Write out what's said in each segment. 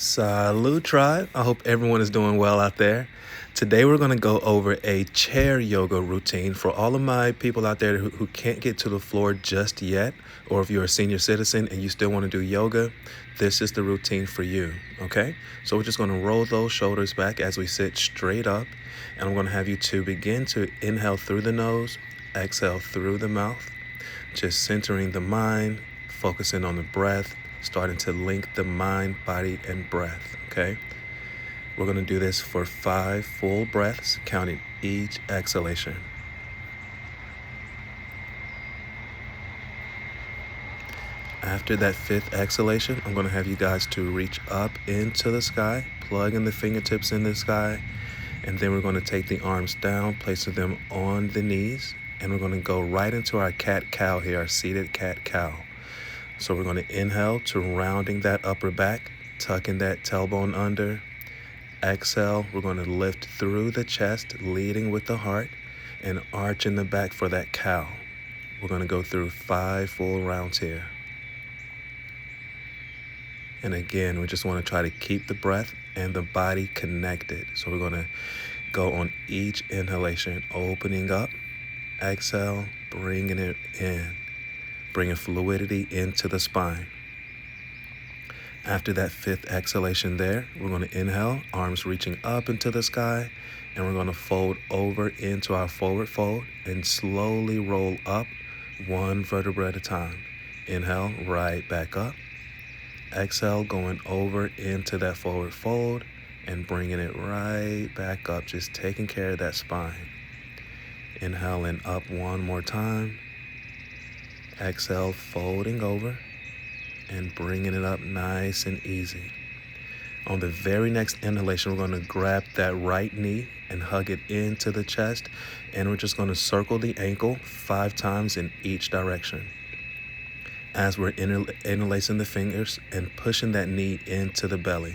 Salut Tribe. I hope everyone is doing well out there. Today we're going to go over a chair yoga routine for all of my people out there who can't get to the floor just yet, or if you're a senior citizen and you still want to do yoga, this is the routine for you, okay? So we're just going to roll those shoulders back as we sit straight up, and I'm going to have you to begin to inhale through the nose, exhale through the mouth, just centering the mind, focusing on the breath, starting to link the mind, body, and breath, okay? We're going to do this for 5 full breaths, counting each exhalation. After that 5th exhalation, I'm going to have you guys to reach up into the sky, plugging the fingertips in the sky, and then we're going to take the arms down, placing them on the knees, and we're going to go right into our cat-cow here, our seated cat-cow. So we're going to inhale to rounding that upper back, tucking that tailbone under. Exhale, we're going to lift through the chest, leading with the heart, and arching the back for that cow. We're going to go through 5 full rounds here. And again, we just want to try to keep the breath and the body connected. So we're going to go on each inhalation, opening up, exhale, bringing it in, bringing fluidity into the spine. After that 5th exhalation there, we're going to inhale, arms reaching up into the sky, and we're going to fold over into our forward fold and slowly roll up 1 vertebra at a time. Inhale, right back up. Exhale, going over into that forward fold and bringing it right back up, just taking care of that spine. Inhaling up 1 more time. Exhale, folding over and bringing it up nice and easy. On the very next inhalation, we're going to grab that right knee and hug it into the chest, and we're just going to circle the ankle 5 times in each direction as we're interlacing the fingers and pushing that knee into the belly.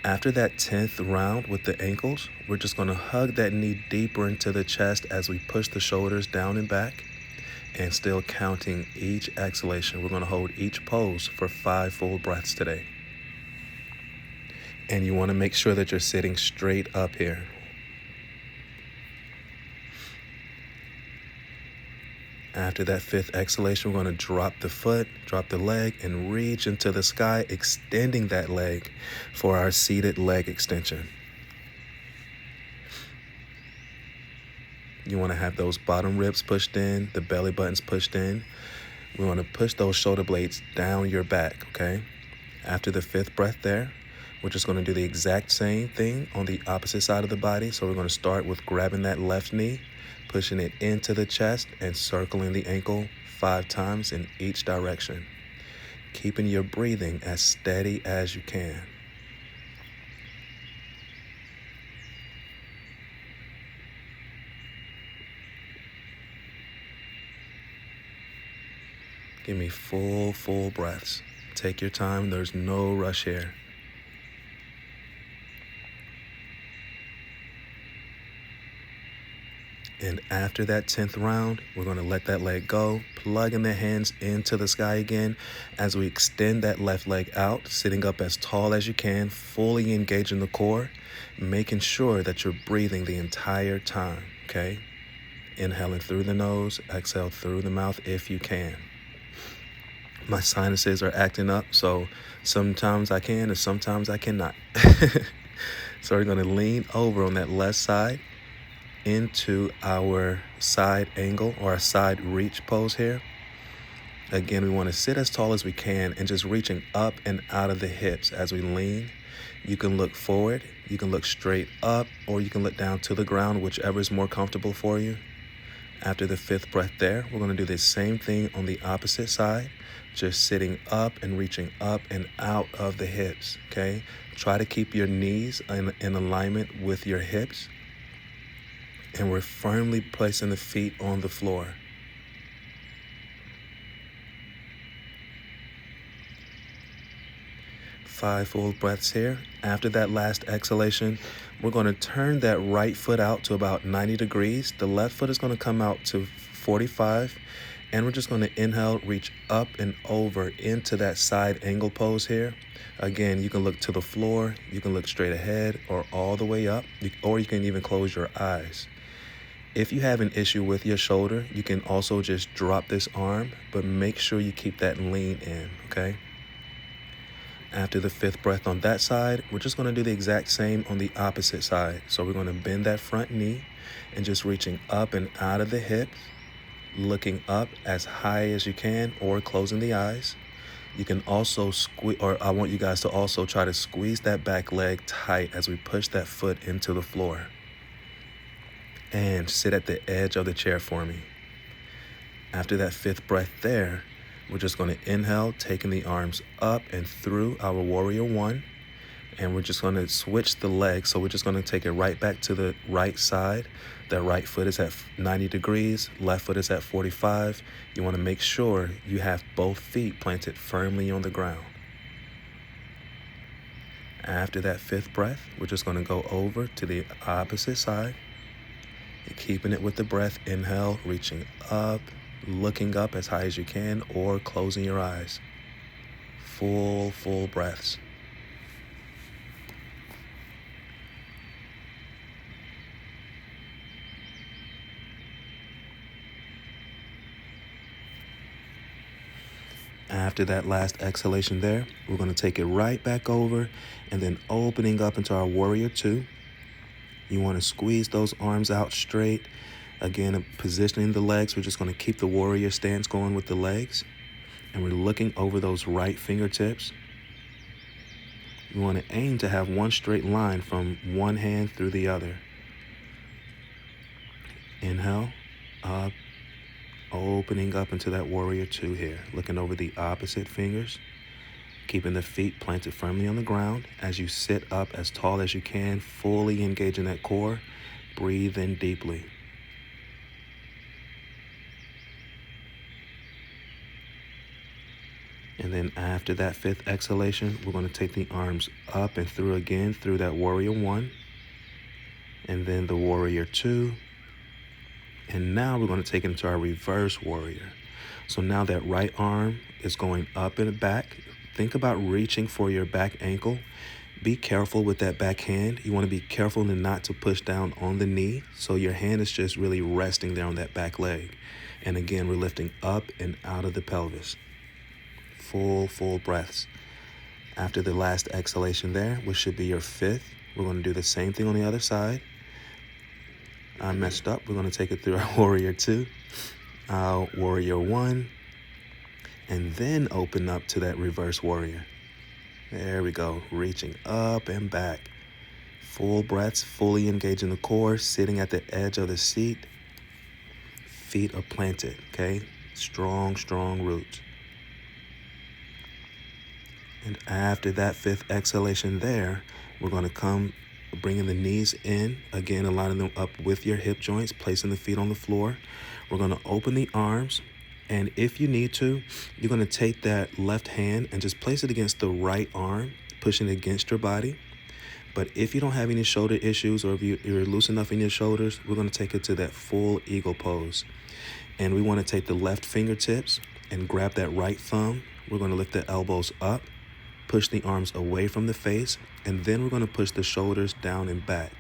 After that 10th round with the ankles, we're just going to hug that knee deeper into the chest as we push the shoulders down and back, and still counting each exhalation. We're going to hold each pose for 5 full breaths today. And you want to make sure that you're sitting straight up here. After that 5th exhalation, we're going to drop the foot, drop the leg, and reach into the sky, extending that leg for our seated leg extension. You want to have those bottom ribs pushed in, the belly buttons pushed in. We want to push those shoulder blades down your back, okay? After the 5th breath there, we're just going to do the exact same thing on the opposite side of the body. So we're going to start with grabbing that left knee, pushing it into the chest, and circling the ankle 5 times in each direction, keeping your breathing as steady as you can. Give me full breaths. Take your time. There's no rush here. And after that 10th round, we're going to let that leg go, plugging the hands into the sky again as we extend that left leg out, sitting up as tall as you can, fully engaging the core, making sure that you're breathing the entire time, okay? Inhaling through the nose, exhale through the mouth if you can. My sinuses are acting up, so sometimes I can and sometimes I cannot. So we're going to lean over on that left side into our side angle or our side reach pose here. Again, we want to sit as tall as we can and just reaching up and out of the hips as we lean. You can look forward, you can look straight up, or you can look down to the ground, whichever is more comfortable for you. After the 5th breath there, we're going to do the same thing on the opposite side, just sitting up and reaching up and out of the hips, okay? Try to keep your knees in alignment with your hips, and we're firmly placing the feet on the floor. Five full breaths here. After that last exhalation, we're going to turn that right foot out to about 90 degrees. The left foot is going to come out to 45, And we're just going to inhale, reach up and over into that side angle pose here. Again, you can look to the floor, you can look straight ahead or all the way up, or you can even close your eyes. If you have an issue with your shoulder, you can also just drop this arm, but make sure you keep that lean in, okay? After the 5th breath on that side, we're just going to do the exact same on the opposite side. So we're going to bend that front knee and just reaching up and out of the hips, looking up as high as you can or closing the eyes. You can also squeeze, or I want you guys to also try to squeeze that back leg tight as we push that foot into the floor. And sit at the edge of the chair for me. After that 5th breath there, we're just going to inhale, taking the arms up and through our warrior 1. And we're just going to switch the legs. So we're just going to take it right back to the right side. That right foot is at 90 degrees, left foot is at 45. You want to make sure you have both feet planted firmly on the ground. After that 5th breath, we're just going to go over to the opposite side. And keeping it with the breath, inhale, reaching up, looking up as high as you can, or closing your eyes. Full breaths. After that last exhalation there, we're going to take it right back over and then opening up into our warrior 2. You want to squeeze those arms out straight. Again, positioning the legs. We're just going to keep the warrior stance going with the legs. And we're looking over those right fingertips. You want to aim to have one straight line from one hand through the other. Inhale, up, opening up into that warrior 2 here. Looking over the opposite fingers. Keeping the feet planted firmly on the ground as you sit up as tall as you can, fully engaging that core. Breathe in deeply. And then after that 5th exhalation, we're going to take the arms up and through again through that warrior 1. And then the warrior 2. And now we're going to take it into our reverse warrior. So now that right arm is going up and back. Think about reaching for your back ankle. Be careful with that back hand. You want to be careful not to push down on the knee. So your hand is just really resting there on that back leg. And again, we're lifting up and out of the pelvis. Full breaths. After the last exhalation there, which should be your 5th, we're going to do the same thing on the other side. I messed up. We're going to take it through our warrior 2, our warrior 1, and then open up to that reverse warrior. There we go. Reaching up and back. Full breaths, fully engaging the core, sitting at the edge of the seat. Feet are planted, okay? Strong roots. And after that 5th exhalation there, we're going to come bringing the knees in, again, aligning them up with your hip joints, placing the feet on the floor. We're going to open the arms. And if you need to, you're going to take that left hand and just place it against the right arm, pushing it against your body. But if you don't have any shoulder issues or if you're loose enough in your shoulders, we're going to take it to that full eagle pose. And we want to take the left fingertips and grab that right thumb. We're going to lift the elbows up, push the arms away from the face, and then we're going to push the shoulders down and back.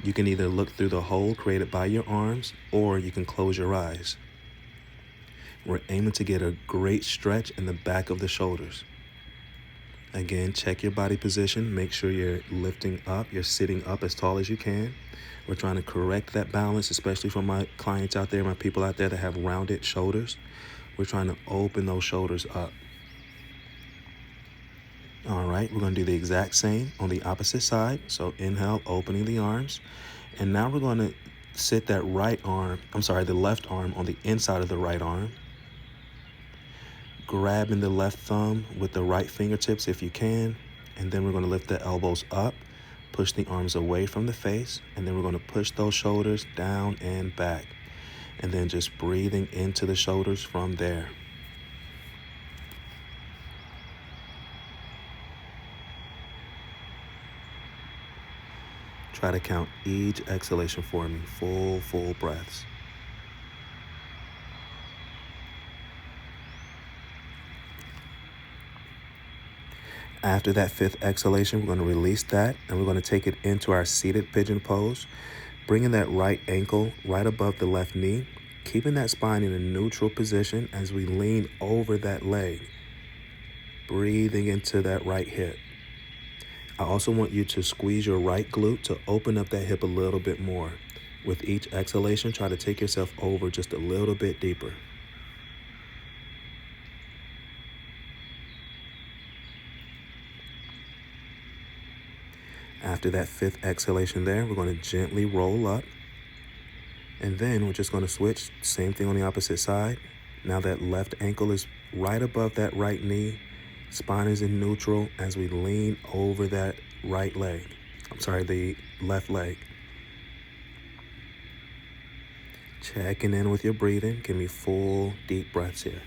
You can either look through the hole created by your arms or you can close your eyes. We're aiming to get a great stretch in the back of the shoulders. Again, check your body position. Make sure you're lifting up. You're sitting up as tall as you can. We're trying to correct that balance, especially for my clients out there, my people out there that have rounded shoulders. We're trying to open those shoulders up. All right, we're going to do the exact same on the opposite side. So inhale, opening the arms. And now we're going to sit that the left arm on the inside of the right arm. Grabbing the left thumb with the right fingertips if you can. And then we're going to lift the elbows up, push the arms away from the face. And then we're going to push those shoulders down and back. And then just breathing into the shoulders from there. Try to count each exhalation for me. Full breaths. After that 5th exhalation, we're going to release that, and we're going to take it into our seated pigeon pose, bringing that right ankle right above the left knee, keeping that spine in a neutral position as we lean over that leg, breathing into that right hip. I also want you to squeeze your right glute to open up that hip a little bit more. With each exhalation, try to take yourself over just a little bit deeper. After that 5th exhalation there, we're going to gently roll up. And then we're just going to switch. Same thing on the opposite side. Now that left ankle is right above that right knee. Spine is in neutral as we lean over that right leg. The left leg. Checking in with your breathing. Give me full deep breaths here.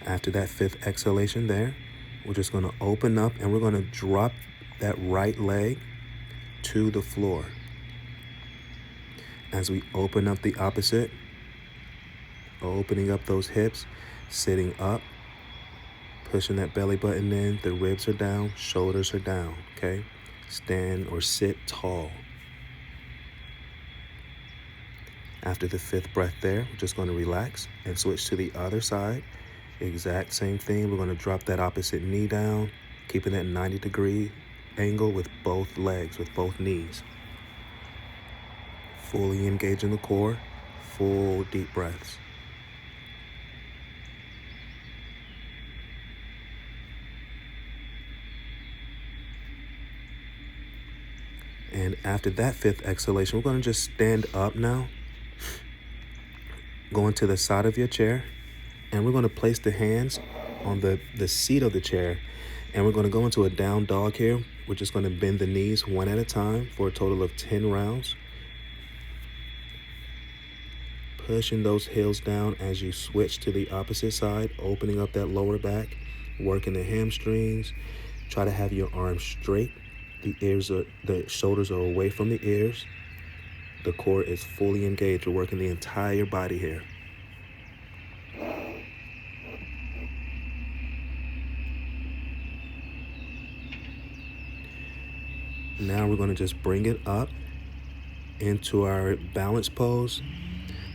After that 5th exhalation there, we're just going to open up and we're going to drop that right leg to the floor. As we open up the opposite, opening up those hips, sitting up, pushing that belly button in, the ribs are down, shoulders are down, okay? Stand or sit tall. After the 5th breath there, we're just going to relax and switch to the other side. Exact same thing. We're going to drop that opposite knee down, keeping that 90-degree angle with both legs, with both knees. Fully engaging the core, full deep breaths. And after that 5th exhalation, we're going to just stand up now, going to the side of your chair, and we're going to place the hands on the seat of the chair, and we're going to go into a down dog here. We're just going to bend the knees one at a time for a total of 10 rounds. Pushing those heels down as you switch to the opposite side, opening up that lower back, working the hamstrings. Try to have your arms straight. The shoulders are away from the ears. The core is fully engaged. We're working the entire body here. Now we're going to just bring it up into our balance pose.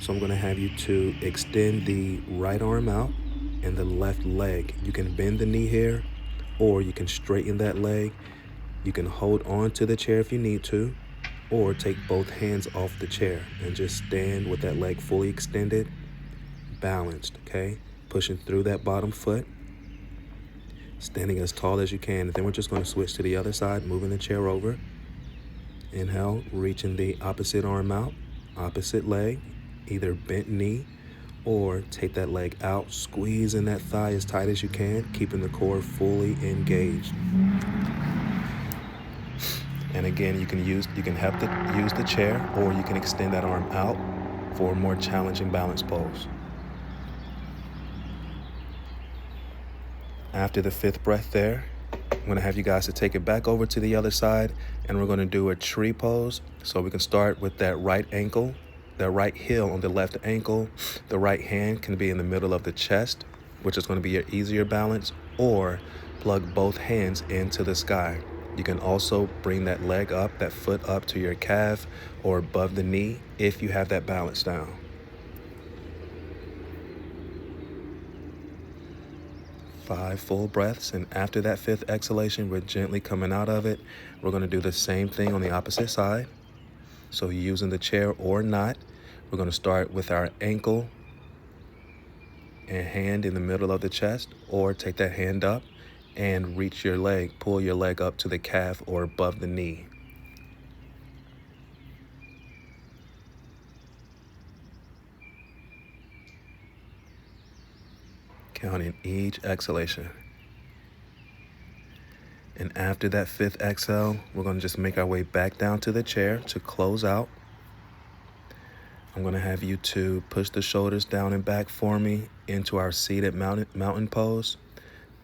So I'm going to have you to extend the right arm out and the left leg. You can bend the knee here, or you can straighten that leg. You can hold on to the chair if you need to, or take both hands off the chair and just stand with that leg fully extended, balanced, okay? Pushing through that bottom foot, standing as tall as you can. And then we're just going to switch to the other side, moving the chair over. Inhale, reaching the opposite arm out, opposite leg, either bent knee, or take that leg out, squeezing that thigh as tight as you can, keeping the core fully engaged. And again, you can use the chair, or you can extend that arm out for a more challenging balance pose. After the 5th breath there, I'm going to have you guys to take it back over to the other side, and we're going to do a tree pose. So we can start with that right ankle, the right heel on the left ankle. The right hand can be in the middle of the chest, which is going to be your easier balance, or plug both hands into the sky. You can also bring that leg up, that foot up to your calf or above the knee if you have that balance down. Five full breaths, and after that 5th exhalation, we're gently coming out of it. We're going to do the same thing on the opposite side. So using the chair or not, we're going to start with our ankle and hand in the middle of the chest, or take that hand up and reach your leg, pull your leg up to the calf or above the knee. Counting each exhalation. And after that 5th exhale, we're going to just make our way back down to the chair to close out. I'm going to have you to push the shoulders down and back for me into our seated mountain pose,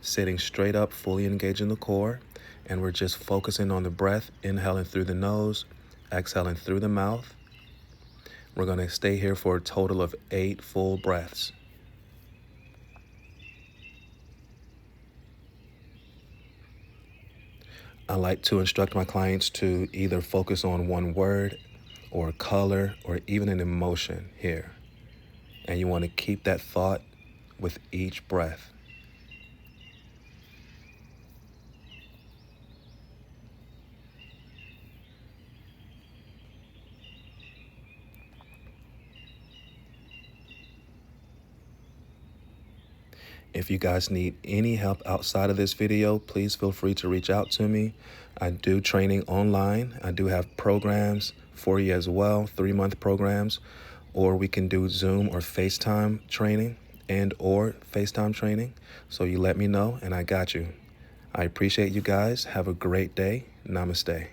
sitting straight up, fully engaging the core. And we're just focusing on the breath, inhaling through the nose, exhaling through the mouth. We're going to stay here for a total of 8 full breaths. I like to instruct my clients to either focus on one word or a color or even an emotion here. And you want to keep that thought with each breath. If you guys need any help outside of this video, please feel free to reach out to me. I do training online. I do have programs for you as well, 3-month programs, or we can do Zoom or FaceTime training or FaceTime training. So you let me know and I got you. I appreciate you guys. Have a great day. Namaste.